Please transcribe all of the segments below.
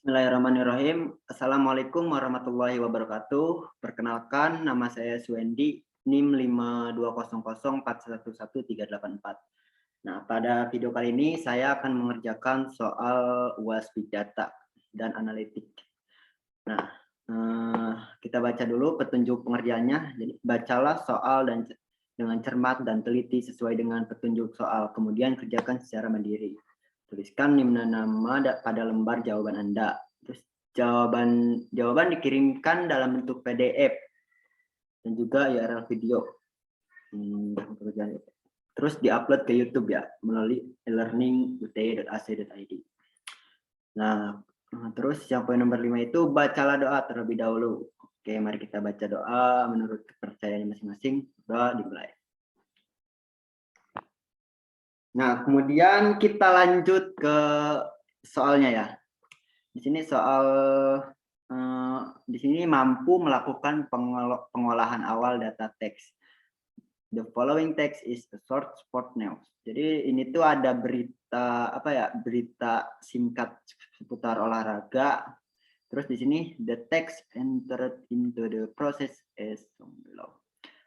Bismillahirrahmanirrahim. Assalamualaikum warahmatullahi wabarakatuh. Perkenalkan, nama saya Suendi, NIM 5200411384. Nah, pada video kali ini saya akan mengerjakan soal UAS Big Data dan Analitik. Nah, kita baca dulu petunjuk pengerjaannya. Jadi, bacalah soal dan dengan cermat dan teliti sesuai dengan petunjuk soal, kemudian kerjakan secara mandiri. Tuliskan nama pada lembar jawaban Anda. Terus jawaban dikirimkan dalam bentuk PDF dan juga URL video. Terus diupload ke YouTube ya melalui learning.ut.ac.id. Nah, terus yang poin nomor 5 itu bacalah doa terlebih dahulu. Oke, mari kita baca doa menurut kepercayaan masing-masing. Doa dimulai. Nah, kemudian kita lanjut ke soalnya ya. Di sini soal di sini mampu melakukan pengolahan awal data teks. The following text is a short sport news. Jadi ini tuh ada berita apa ya? Berita singkat seputar olahraga. Terus di sini the text entered into the process is below.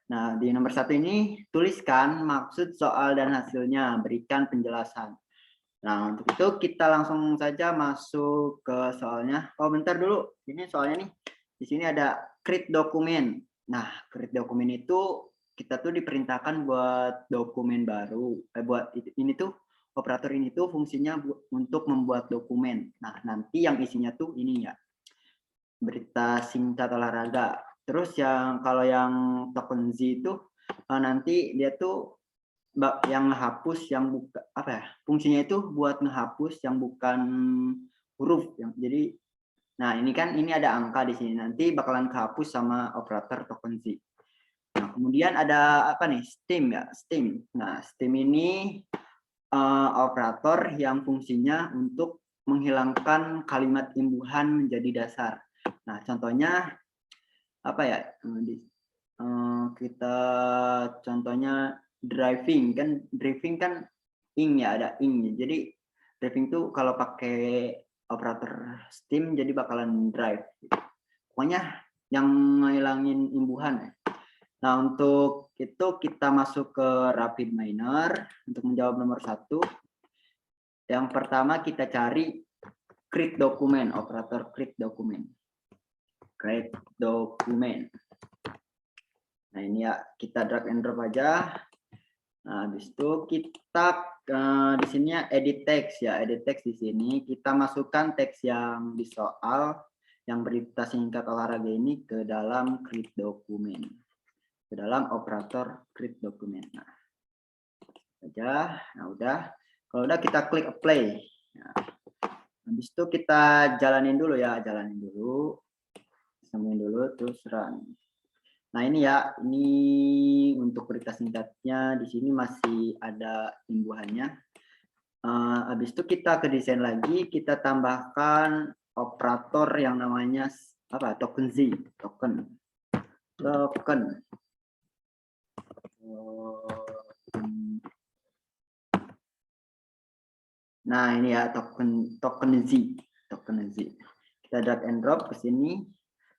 Nah, di nomor 1 ini tuliskan maksud soal dan hasilnya, berikan penjelasan. Nah, untuk itu kita langsung saja masuk ke soalnya. Oh, bentar dulu. Ini soalnya nih. Di sini ada create dokumen. Nah, create dokumen itu kita tuh diperintahkan buat dokumen baru. Buat ini tuh operator ini tuh fungsinya untuk membuat dokumen. Nah, nanti yang isinya tuh ini ya. Berita singkat olahraga. Terus kalau yang token Z itu nanti dia tuh yang hapus yang bukan apa ya, fungsinya itu buat ngehapus yang bukan huruf yang jadi. Nah, ini ada angka di sini, nanti bakalan kehapus sama operator token Z. Nah, kemudian ada apa nih, stem ya, stem. Nah, stem ini operator yang fungsinya untuk menghilangkan kalimat imbuhan menjadi dasar. Nah, contohnya apa ya, kita contohnya driving kan ing ya, ada ing. Jadi driving tuh kalau pakai operator Steam jadi bakalan drive. Pokoknya yang ngilangin imbuhan. Nah, untuk itu kita masuk ke rapid miner untuk menjawab nomor 1. Yang pertama kita cari create dokumen, operator create dokumen. Create dokumen. Nah, ini ya kita drag and drop aja. Nah, habis itu kita di sini edit text ya, edit text di sini kita masukkan teks yang di soal yang berita singkat olahraga ini ke dalam create dokumen, ke dalam operator create dokumen. Nah, aja. Nah, udah. Kalau udah kita klik apply. Nah, habis itu kita jalanin dulu ya, jalanin dulu, sambungin dulu, terus run. Nah, ini ya, ini untuk berita singkatnya di sini masih ada imbuhannya. Habis itu kita ke desain lagi, kita tambahkan operator yang namanya apa? Token Z, token. Nah, ini ya token Z. Kita drag and drop ke sini.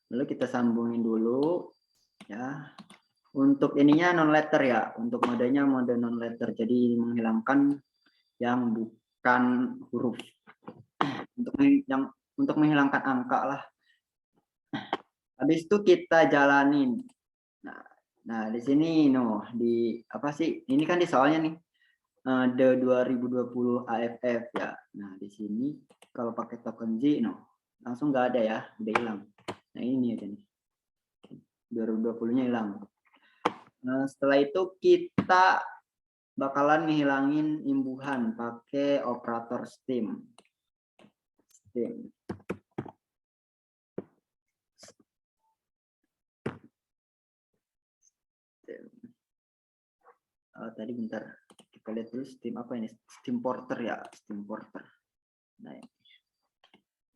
Lalu kita sambungin dulu ya. Untuk ininya non letter ya, untuk modenya mode non letter, jadi menghilangkan yang bukan huruf. Untuk menghilangkan angka lah. Habis itu kita jalanin. Nah, di sini di apa sih? Ini kan di soalnya nih. The 2020 AFF ya. Nah, di sini kalau pakai token Z langsung nggak ada ya, udah hilang. Nah, ini aja nih. 2020-nya hilang. Nah, setelah itu kita bakalan ngehilangin imbuhan pakai operator Steam. Tadi bentar kita lihat dulu Steam apa ini, Steam Porter ya, Steam Porter. Nah,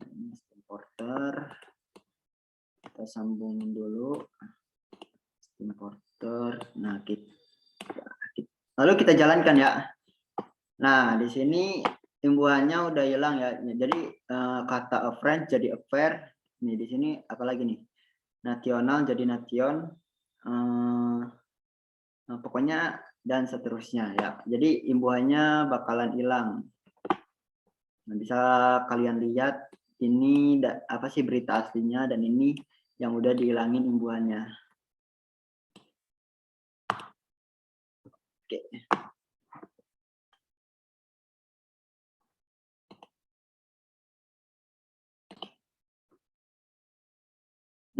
ini Steam Porter, kita sambungin dulu Steam Porter. Nah, lalu kita jalankan ya. Nah, di sini imbuhannya udah hilang ya. Jadi kata a friend jadi affair. Nih di sini apalagi nih? Nasional jadi nation. Pokoknya dan seterusnya ya. Jadi imbuhannya bakalan hilang. Nah, bisa kalian lihat ini apa sih berita aslinya dan ini yang udah dihilangin imbuhannya. Oke.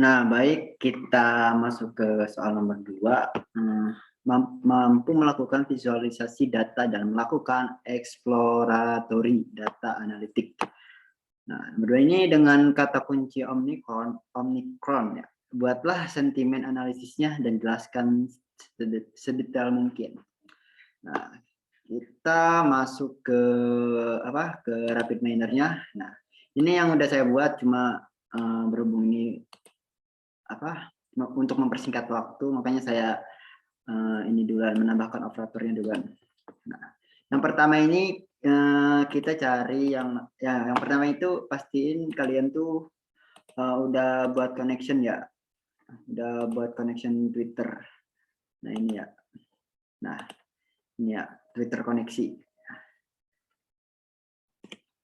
Nah, baik, kita masuk ke soal nomor 2. Mampu melakukan visualisasi data dan melakukan exploratory data analitik. Nah, nomor 2 ini dengan kata kunci Omicron ya. Buatlah sentimen analisisnya dan jelaskan sedetail mungkin. Nah, kita masuk ke ke rapid miner-nya. Nah, ini yang udah saya buat cuma berhubung ini untuk mempersingkat waktu, makanya saya ini duluan menambahkan operatornya duluan. Nah, yang pertama ini kita cari yang pertama itu pastiin kalian tuh udah buat connection ya, udah buat connection Twitter. Nah ini ya, ini ya Twitter koneksi.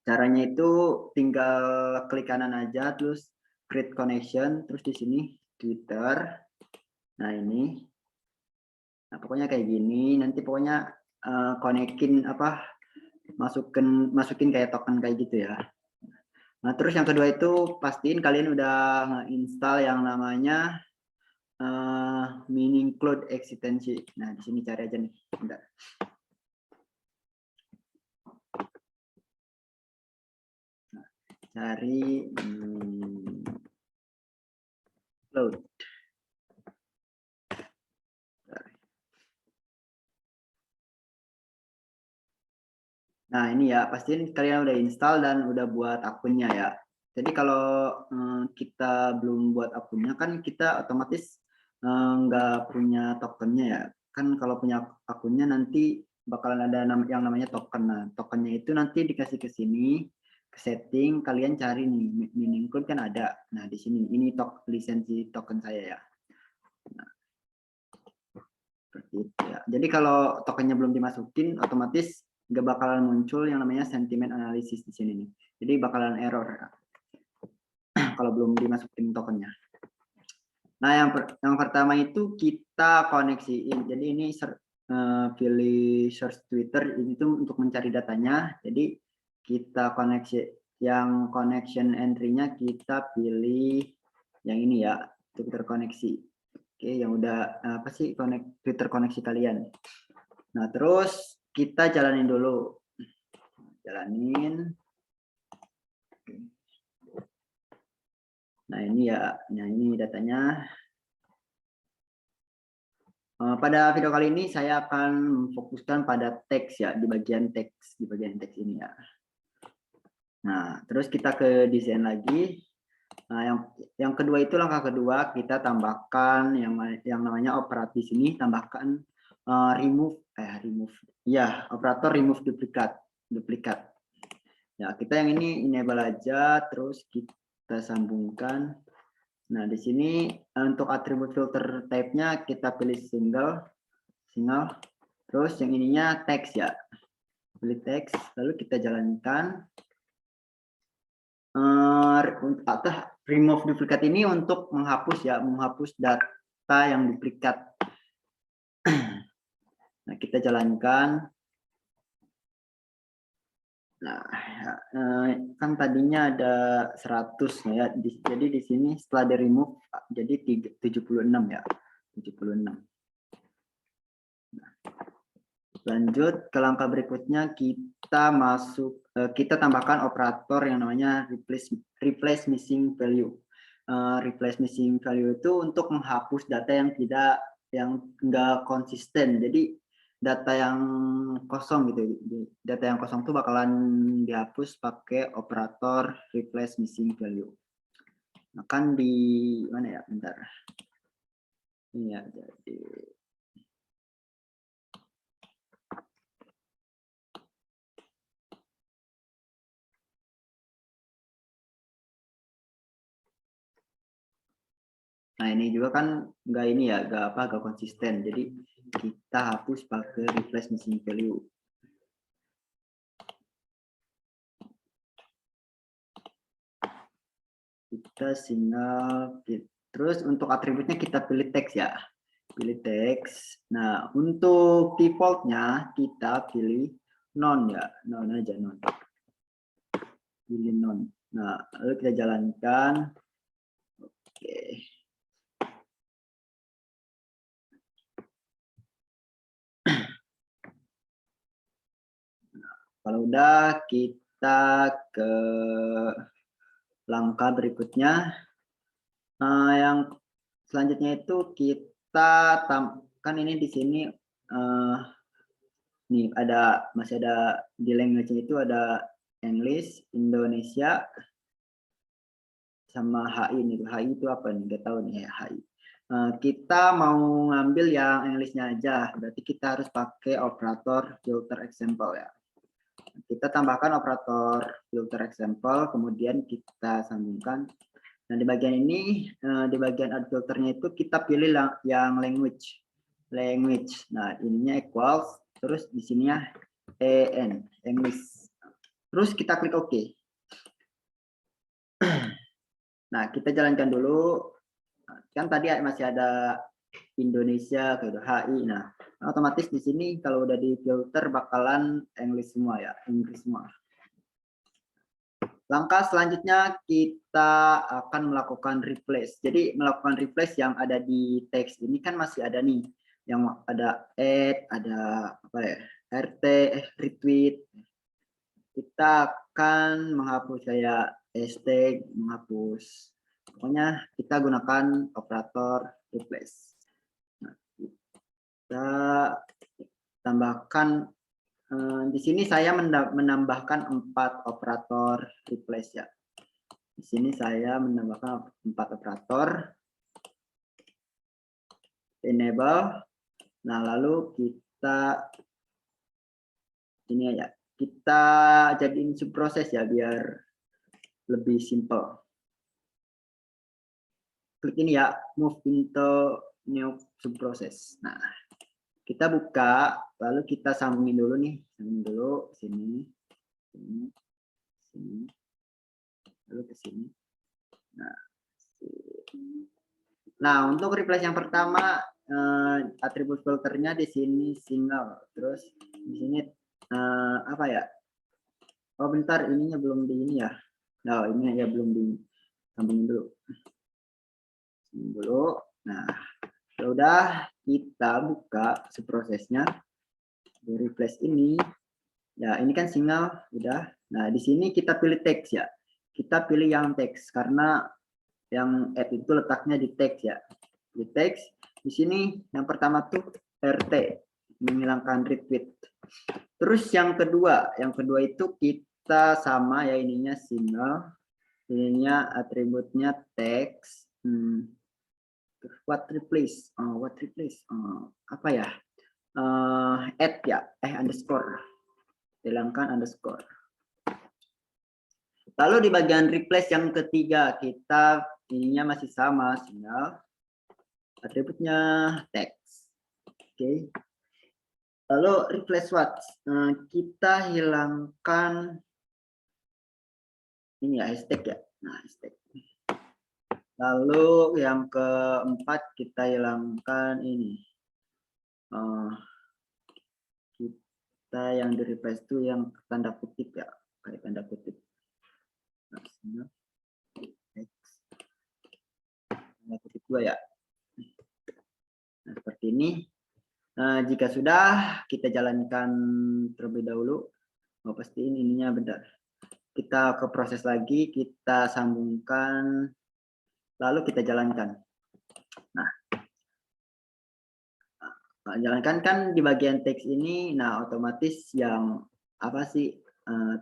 Caranya itu tinggal klik kanan aja, terus create connection, terus di sini Twitter. Nah ini, nah pokoknya kayak gini. Nanti pokoknya konekin masukin kayak token kayak gitu ya. Nah terus yang kedua itu pastiin kalian udah install yang namanya Meaning Cloud Extension. Nah di sini cari aja nih. Bentar. Cari Cloud. Nah ini ya, pastiin kalian udah install dan udah buat akunnya ya. Jadi kalau kita belum buat akunnya kan kita otomatis nggak punya tokennya ya. Kan kalau punya akunnya nanti bakalan ada yang namanya token. Nah tokennya itu nanti dikasih ke sini, ke setting, kalian cari nih, Meaning Cloud kan ada. Nah di sini, ini lisensi token saya ya. Nah, seperti itu ya. Jadi kalau tokennya belum dimasukin, otomatis nggak bakalan muncul yang namanya sentimen analisis di sini nih. Jadi bakalan error kalau belum dimasukin tokennya. Nah, yang pertama itu kita koneksiin. Jadi ini pilih search Twitter ini tuh untuk mencari datanya. Jadi kita koneksi yang connection entry-nya kita pilih yang ini ya, Twitter koneksi. Oke, yang udah apa sih Twitter koneksi kalian. Nah, terus kita jalanin dulu. Jalanin. Nah, ini ya. Nah, ini datanya. Pada video kali ini saya akan fokuskan pada teks ya, di bagian teks ini ya. Nah, terus kita ke desain lagi. Nah, yang kedua itu langkah kedua kita tambahkan yang namanya operator di sini, tambahkan remove ya, operator remove duplikat. Ya, kita yang ini enable aja, terus kita sambungkan. Nah, di sini untuk atribut filter type-nya kita pilih single, terus yang ininya teks ya. Pilih teks, lalu kita jalankan. Remove duplikat ini untuk menghapus ya, menghapus data yang duplikat. Nah, kita jalankan. Nah, kan tadinya ada 100 ya. Jadi di sini setelah di remove jadi 76 ya. 76. Nah, lanjut ke langkah berikutnya, kita tambahkan operator yang namanya replace missing value. Replace missing value itu untuk menghapus data yang enggak konsisten. Jadi data yang kosong gitu. Data yang kosong itu bakalan dihapus pakai operator replace missing value. Nah, kan di mana ya? Bentar. Ini ya, jadi Nah, ini juga kan nggak ini ya, nggak konsisten. Jadi kita hapus pakai replace missing value. Kita single. Terus untuk atributnya kita pilih teks ya. Pilih teks. Nah, untuk defaultnya kita pilih non ya. Non aja, non. Pilih non. Nah, lalu kita jalankan. Oke. Kalau udah, kita ke langkah berikutnya. Yang selanjutnya itu kita kan ini di sini nih masih ada di language itu ada English, Indonesia, sama HI nih. HI itu apa nih? Nggak tahu nih ya HI. Kita mau ngambil yang Englishnya aja, berarti kita harus pakai operator filter example ya. Kita tambahkan operator filter example, kemudian kita sambungkan. Nah, di bagian ini, di bagian add filternya itu kita pilih yang language. Nah, ininya equals, terus di sininya EN, English. Terus kita klik OK. Nah, kita jalankan dulu. Kan tadi masih ada Indonesia, ke HI. Nah, otomatis di sini kalau udah di filter bakalan English semua ya, Inggris semua. Langkah selanjutnya kita akan melakukan replace. Jadi melakukan replace yang ada di teks ini kan masih ada nih, yang ada add, ada apa ya, RT, retweet. Kita akan menghapus kayak hashtag, menghapus. Pokoknya kita gunakan operator replace. Nah, kita tambahkan di sini saya menambahkan 4 operator replace ya. Di sini saya menambahkan 4 operator enable. Nah, lalu kita ini aja. Kita jadiin subproses ya biar lebih simple. Klik ini ya, move into new subproses. Nah, kita buka, lalu kita sambungin dulu nih, sambungin dulu sini, sini, sini, lalu ke sini. Nah, untuk replace yang pertama, atribut filternya di sini single, terus di sini apa ya? Oh, bentar, ininya belum di ini ya. Nah, ini ya belum di sambungin dulu. Sambungin dulu. Nah, sudah kita buka prosesnya di replace ini. Ya, ini kan single udah. Nah, di sini kita pilih teks ya. Kita pilih yang teks karena yang add itu letaknya di teks ya. Di teks di sini yang pertama tuh RT, menghilangkan retweet. Terus yang kedua itu kita sama ya, ininya single, ininya atributnya teks. What replace? Apa ya? Add ya, underscore. Hilangkan underscore. Lalu di bagian replace yang ketiga kita ininya masih sama, single, atributnya teks. Oke. Lalu replace what? Kita hilangkan ini ya, hashtag ya. Nah, hashtag. Lalu yang keempat kita hilangkan ini. Kita yang di replace itu yang tanda kutip ya, kayak tanda kutip. Nah, tanda kutip 2 ya. Nah, seperti ini. Nah, jika sudah, kita jalankan terlebih dahulu. Mau pastiin ininya benar. Kita ke proses lagi, kita sambungkan, lalu kita jalankan. Nah, jalankan kan di bagian teks ini. Nah, otomatis yang apa sih,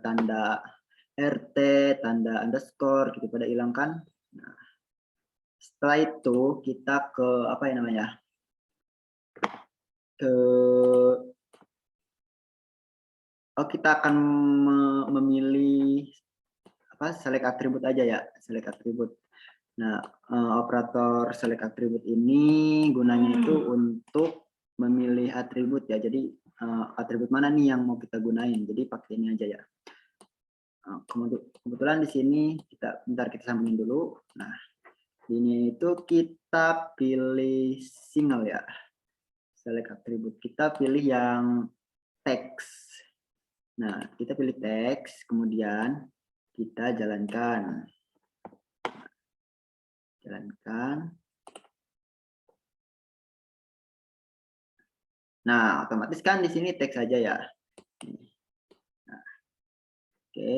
tanda RT, tanda underscore gitu pada hilangkan. Nah, setelah itu kita ke apa ya namanya, kita akan memilih apa, select atribut aja ya, select atribut. Nah, operator select atribut ini gunanya itu untuk memilih atribut ya. Jadi atribut mana nih yang mau kita gunain. Jadi pakai ini aja ya. Kebetulan di sini bentar kita sambungin dulu. Nah, ini itu kita pilih single ya. Select atribut, kita pilih yang teks. Nah, kita pilih teks, kemudian kita jalankan. Nah, otomatis kan di sini teks aja ya. Nah, oke.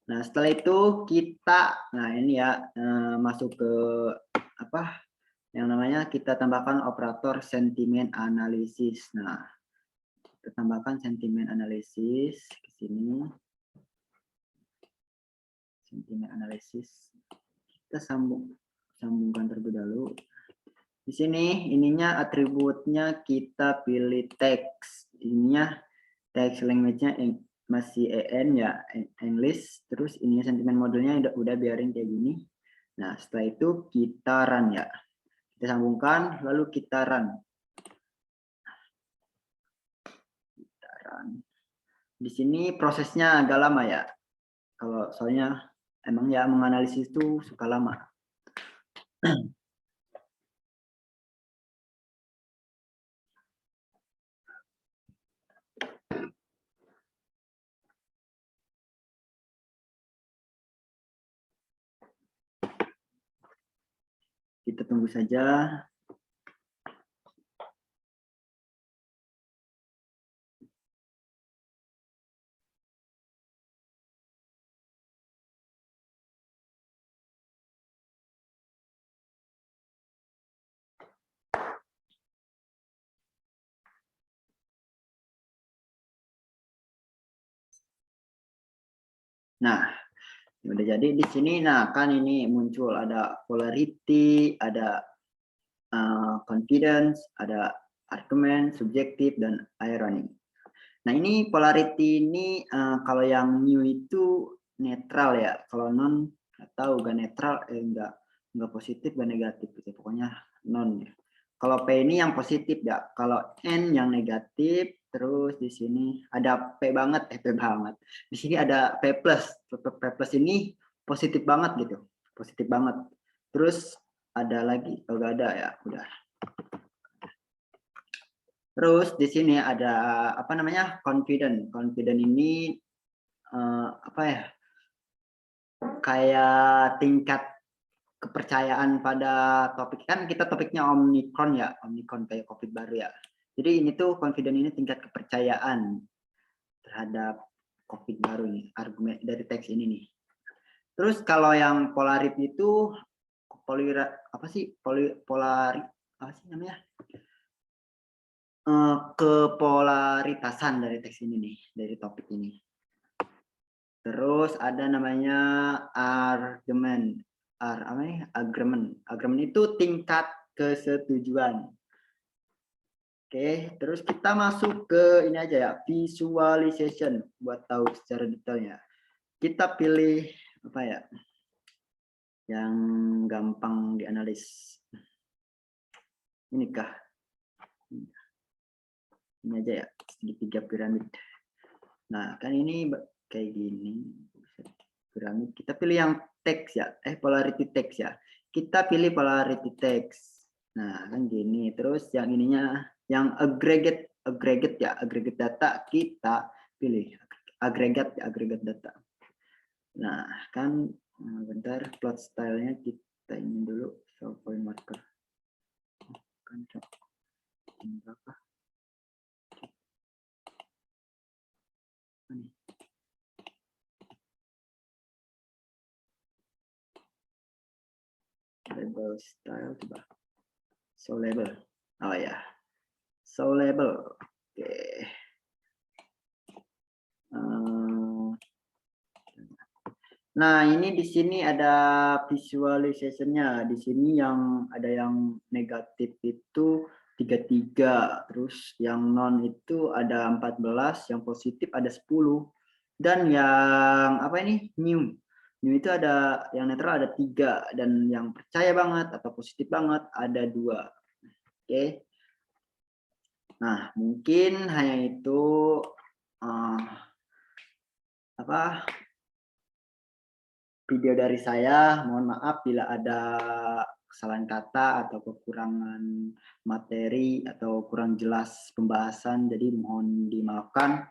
Nah, setelah itu kita, nah ini ya, masuk ke apa yang namanya kita tambahkan operator sentimen analisis. Nah, kita tambahkan sentimen analisis ke sini. Sentimen analisis. Kita sambungkan terlebih dahulu. Di sini ininya atributnya kita pilih teks. Ininya teks language-nya masih EN ya, English. Terus ininya sentimen modelnya udah biarin kayak gini. Nah, setelah itu kita run ya. Kita sambungkan lalu kita run. Di sini prosesnya agak lama ya. Kalau soalnya emang ya menganalisis itu suka lama. Kita tunggu saja. Nah, udah jadi di sini. Nah, kan ini muncul ada polarity, ada confidence, ada argument, subjektif, dan irony. Nah, ini polarity ini kalau yang new itu netral ya. Kalau non nggak tahu, nggak netral, nggak positif, nggak negatif gitu. Pokoknya non ya. Kalau P ini yang positif ya. Kalau N yang negatif. Terus di sini ada P banget, P banget. Di sini ada P plus. P plus ini positif banget gitu, positif banget. Terus ada lagi, kalau nggak ada ya udah. Terus di sini ada apa namanya confident. Confident ini apa ya? Kayak tingkat kepercayaan pada topik, kan kita topiknya Omicron ya, Omicron kayak COVID baru ya. Jadi ini tuh confident ini tingkat kepercayaan terhadap COVID baru nih, argumen dari teks ini nih. Terus kalau yang polarity itu apa sih apa sih namanya? Kepolaritasan dari teks ini nih, dari topik ini. Terus ada namanya argumen. Agreement itu tingkat kesetujuan. Oke, terus kita masuk ke ini aja ya, visualization buat tahu secara detailnya. Kita pilih apa ya? Yang gampang dianalis. Inikah? Ini aja ya, segitiga piramid. Nah, kan ini kayak gini. Piramid. Kita pilih yang teks ya, polarity teks ya. Kita pilih polarity teks. Nah, kan gini. Terus yang ininya, yang aggregate ya, aggregate data kita pilih agregat data. Nah, kan bentar, plot stylenya kita ini dulu, show point marker. Kan berapa? Ini. Label style coba. So label. Oh ya. So label. Oke. Nah, ini di sini ada visualization-nya. Di sini yang ada yang negatif itu 33, terus yang non itu ada 14, yang positif ada 10. Dan yang apa ini? New. New itu ada yang netral ada 3 dan yang percaya banget atau positif banget ada 2. Oke. Nah, mungkin hanya itu video dari saya. Mohon maaf bila ada kesalahan kata atau kekurangan materi atau kurang jelas pembahasan, jadi mohon dimaafkan.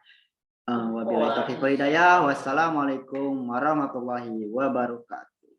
Wabillahi taufiq wal hidayah. Wassalamualaikum warahmatullahi wabarakatuh.